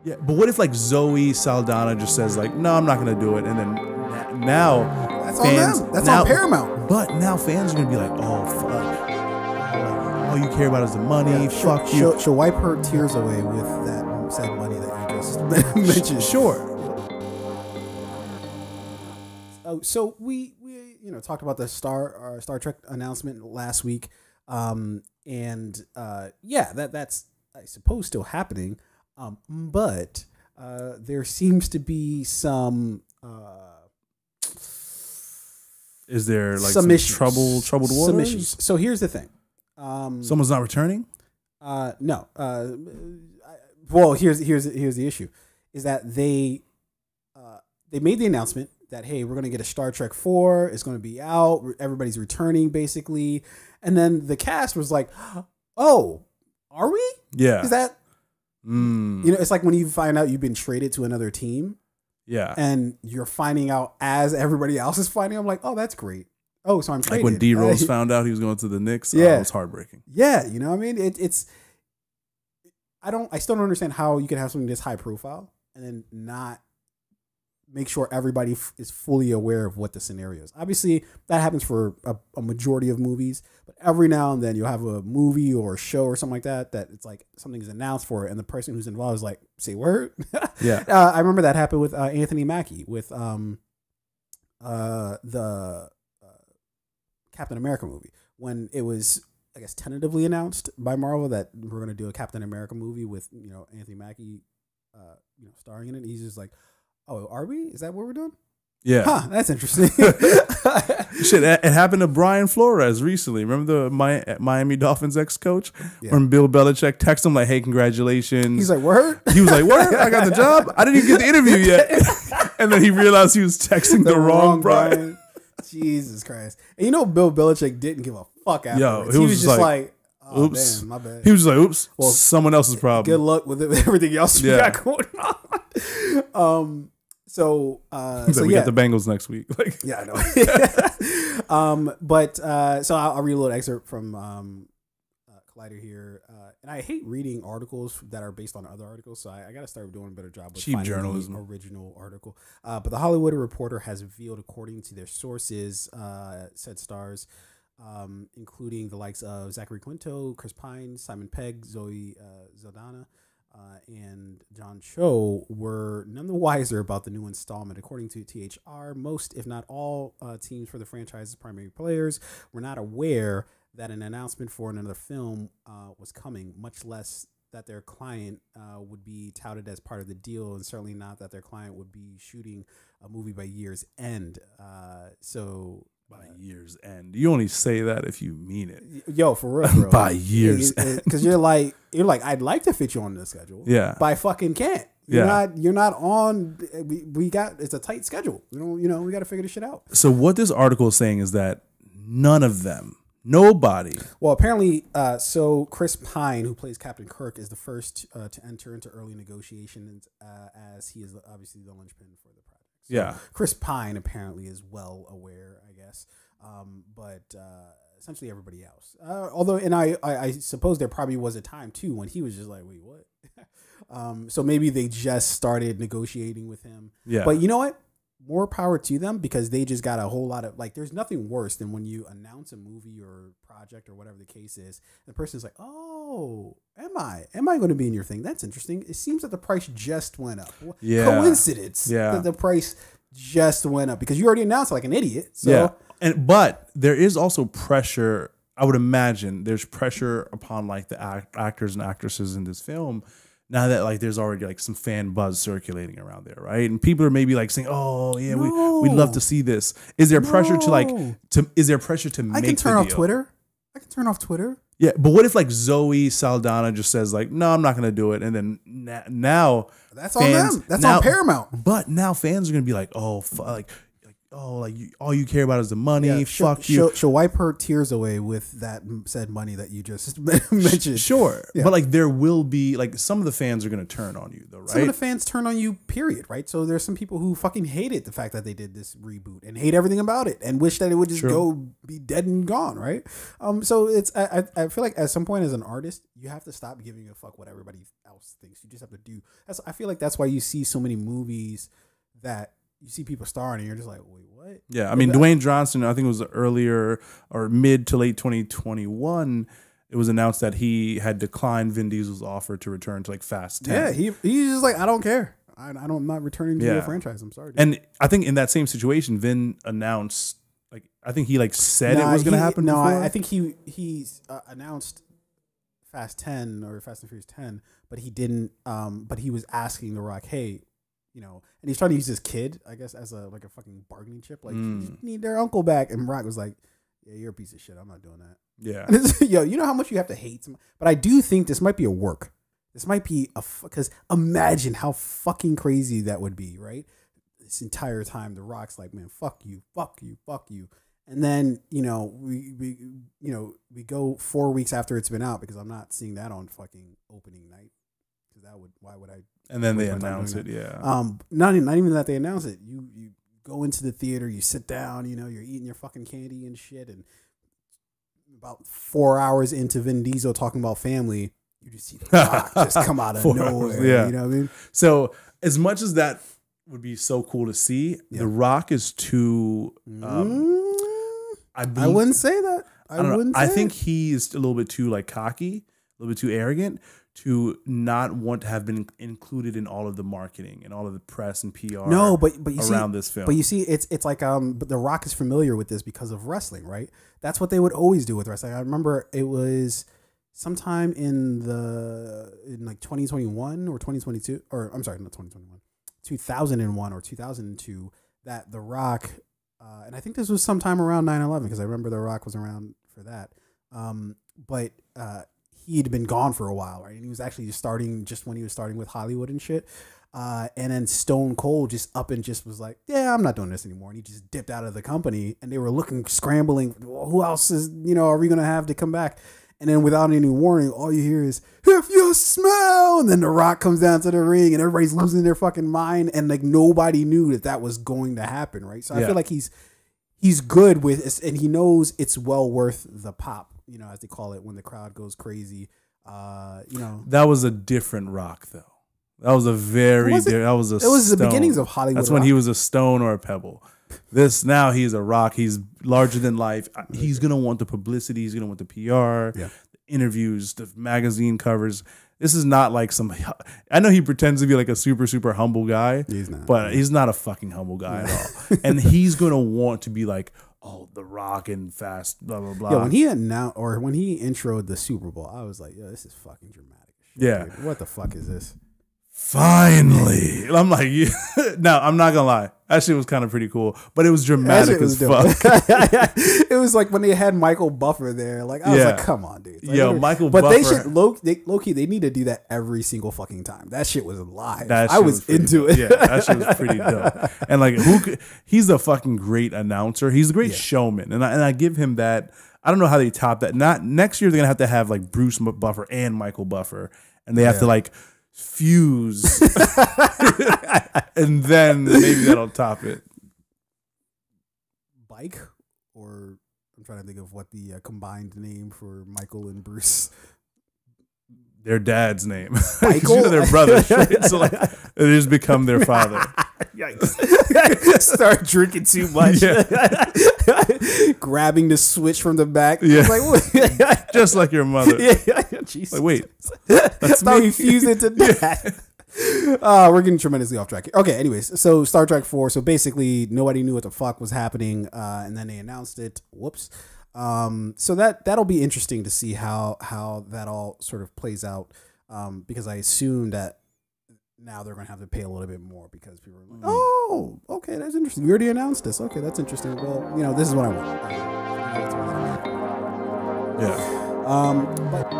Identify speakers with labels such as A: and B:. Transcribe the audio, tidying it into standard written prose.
A: Yeah, but what if like Zoe Saldana just says like, no, I'm not gonna do it, and then now
B: That's
A: fans,
B: on them. That's on Paramount.
A: But now fans are gonna be like, oh fuck, like, all you care about is the money.
B: Yeah,
A: fuck you.
B: She'll wipe her tears away with that said money that you just mentioned.
A: Sure.
B: Oh, so we talked about the Star Trek announcement last week, and that's I suppose still happening, but there seems to be some.
A: Is there like
B: some issues.
A: troubled waters?
B: Some issues. So here's the thing.
A: Someone's not returning?
B: No. Well, here's the issue, is that they made the announcement that, hey, we're going to get a Star Trek 4. It's going to be out. Everybody's returning, basically. And then the cast was like, oh, are we?
A: Yeah.
B: Is that? It's like when you find out you've been traded to another team.
A: Yeah.
B: And you're finding out as everybody else is finding. I'm like, oh, that's great. Oh, so I'm traded.
A: Like when D Rose found out he was going to the Knicks.
B: Yeah.
A: It was heartbreaking.
B: Yeah. You know what I mean? I still don't understand how you can have something this high profile and then not make sure everybody is fully aware of what the scenario is. Obviously, that happens for a majority of movies, but every now and then you'll have a movie or a show or something like that it's like something is announced for it, and the person who's involved is like, say word.
A: Yeah.
B: I remember that happened with Anthony Mackie with the Captain America movie, when it was, I guess, tentatively announced by Marvel that we're going to do a Captain America movie with, Anthony Mackie, starring in it. He's just like, oh, are we? Is that what we're doing?
A: Yeah.
B: Huh, that's interesting.
A: Shit, it happened to Brian Flores recently. Remember the Miami Dolphins ex-coach?
B: Yeah.
A: When Bill Belichick texted him like, hey, congratulations.
B: He's like, word?
A: He was like, word? I got the job? I didn't even get the interview yet. And then he realized he was texting the wrong Brian.
B: Jesus Christ. And Bill Belichick didn't give a fuck afterwards.
A: He
B: was just like, oh,
A: oops.
B: damn, my bad.
A: He was just like, oops, well, someone else's problem.
B: Good luck with everything else you got going on. So
A: we got the Bengals next week. Like,
B: yeah, I know. So I'll read a little excerpt from Collider here. And I hate reading articles that are based on other articles, so I got to start doing a better job with
A: cheap
B: finding
A: journalism.
B: The original article. But the Hollywood Reporter has revealed, according to their sources, said stars, including the likes of Zachary Quinto, Chris Pine, Simon Pegg, Zoe Saldana, and John Cho, were none the wiser about the new installment. According to THR, most, if not all, teams for the franchise's primary players were not aware that an announcement for another film was coming, much less that their client would be touted as part of the deal, and certainly not that their client would be shooting a movie by year's end. By
A: year's end, you only say that if you mean it.
B: Yo, for real, bro.
A: By year's end,
B: because you're like, I'd like to fit you on the schedule.
A: Yeah,
B: but I fucking can't. You're not on. We got, it's a tight schedule. We got to figure this shit out.
A: So what this article is saying is that none of them. Nobody.
B: Well, apparently, so Chris Pine, who plays Captain Kirk, is the first to enter into early negotiations, as he is obviously the linchpin for the project. So
A: yeah.
B: Chris Pine apparently is well aware, I guess, but essentially everybody else. Although, and I suppose there probably was a time too when he was just like, wait, what? So maybe they just started negotiating with him.
A: Yeah.
B: But you know what? More power to them, because they just got a whole lot of, like, there's nothing worse than when you announce a movie or project or whatever the case is. The person's like, oh, am I going to be in your thing? That's interesting. It seems that the price just went up.
A: Yeah.
B: Coincidence.
A: Yeah.
B: That the price just went up because you already announced it like an idiot. So.
A: Yeah. But there is also pressure. I would imagine there's pressure upon like the actors and actresses in this film. Now that like there's already like some fan buzz circulating around there, right? And people are maybe like saying, "Oh, yeah, we'd love to see this." Is there pressure to like is there pressure to make the deal?
B: I can turn off Twitter.
A: Yeah, but what if like Zoe Saldana just says like, "No, I'm not going to do it," and then now
B: that's fans, on them. That's on Paramount.
A: But now fans are going to be like, "Oh, oh, like all you care about is the money. Fuck you.
B: She'll wipe her tears away with that said money that you just mentioned.
A: Sure, but like there will be like some of the fans are gonna turn on you though, right?
B: Some of the fans turn on you, period, right? So there's some people who fucking hated the fact that they did this reboot and hate everything about it and wish that it would just go be dead and gone, right? So it's I feel like at some point as an artist, you have to stop giving a fuck what everybody else thinks. You just have to do. I feel like that's why you see so many movies that you see people starring and you're just like, wait, what?
A: Yeah, I mean, Dwayne Johnson, I think it was earlier or mid to late 2021, it was announced that he had declined Vin Diesel's offer to return to like Fast 10.
B: Yeah, he's just like, I don't care. I'm not returning to your franchise. I'm sorry, dude.
A: And I think in that same situation, Vin announced, like, I think he like said it was going to happen before.
B: I think he announced Fast 10 or Fast and Furious 10, but he didn't, but he was asking The Rock, hey, you know, and he's trying to use his kid, I guess, as a fucking bargaining chip. Like, you need their uncle back. And Rock was like, yeah, you're a piece of shit. I'm not doing that.
A: Yeah.
B: Yo, you know how much you have to hate someone? But I do think this might be a work. This might be because imagine how fucking crazy that would be, right? This entire time, The Rock's like, man, fuck you, fuck you, fuck you. And then, you know, we go 4 weeks after it's been out because I'm not seeing that on fucking opening night. Because why would I?
A: And then they announce it, yeah.
B: Not even that they announce it. You go into the theater, you sit down, you know, you're eating your fucking candy and shit, and about 4 hours into Vin Diesel talking about family, you just see The Rock just come out of nowhere. Yeah. You know what I mean?
A: So as much as that would be so cool to see, The Rock is too.
B: I wouldn't say that.
A: I think he is a little bit too like cocky, a little bit too arrogant to not want to have been included in all of the marketing and all of the press and PR.
B: No, but you
A: around
B: see,
A: this film.
B: But you see, it's like but The Rock is familiar with this because of wrestling, right? That's what they would always do with wrestling. I remember it was sometime in like 2021 or 2022, or I'm sorry, not 2021, 2001 or 2002, that The Rock, and I think this was sometime around 9/11 because I remember The Rock was around for that. But he'd been gone for a while, right? And he was actually just when he was starting with Hollywood and shit. And then Stone Cold just was like, yeah, I'm not doing this anymore. And he just dipped out of the company, and they were scrambling. Well, who else are we going to have to come back? And then without any warning, all you hear is, if you smell, and then The Rock comes down to the ring and everybody's losing their fucking mind. And like nobody knew that was going to happen. Right. So I feel like he's good with it, and he knows it's well worth the pop, you know, as they call it, when the crowd goes crazy.
A: That was a different Rock though. That was a it was the
B: beginnings of Hollywood.
A: That's when he was a stone or a pebble. Now he's a rock. He's larger than life. He's going to want the publicity. He's going to want the PR, the interviews, the magazine covers. This is not like I know he pretends to be like a super, super humble guy.
B: He's not.
A: But he's not a fucking humble guy at all. And he's going to want to be like, oh, The Rock and Fast, blah, blah, blah.
B: Yeah, when he announced or when he introed the Super Bowl, I was like, yo, this is fucking dramatic.
A: Yeah.
B: Dude. What the fuck is this?
A: Finally. I'm like, no, I'm not gonna lie. That shit was kind of pretty cool, but it was dramatic as fuck.
B: It was like when they had Michael Buffer there. Like I was like, come on, dude. Like,
A: Michael Buffer. But they should
B: low key. They need to do that every single fucking time. That shit was live.
A: I was into it. Yeah, that shit was pretty dope. And like, he's a fucking great announcer. He's a great showman, and I give him that. I don't know how they top that. Not next year. They're gonna have like Bruce Buffer and Michael Buffer, and they have to like fuse and then maybe that'll top it.
B: Bike, or I'm trying to think of what the combined name for Michael and Bruce.
A: Their dad's name. Michael? They're brothers, right? So like it has become their father.
B: Yikes. Start drinking too much. Grabbing the switch from the back.
A: Yeah. Like, just like your mother.
B: Jesus.
A: Like, wait. That's
B: how he fused into that. We're getting tremendously off track here. Okay, anyways, so Star Trek 4. So basically nobody knew what the fuck was happening, and then they announced it. Whoops. So that'll be interesting to see how that all sort of plays out, because I assume that now they're going to have to pay a little bit more because people are like, oh, okay, that's interesting. We already announced this. Okay, that's interesting. Well, you know, this is what I want.
A: Yeah.
B: But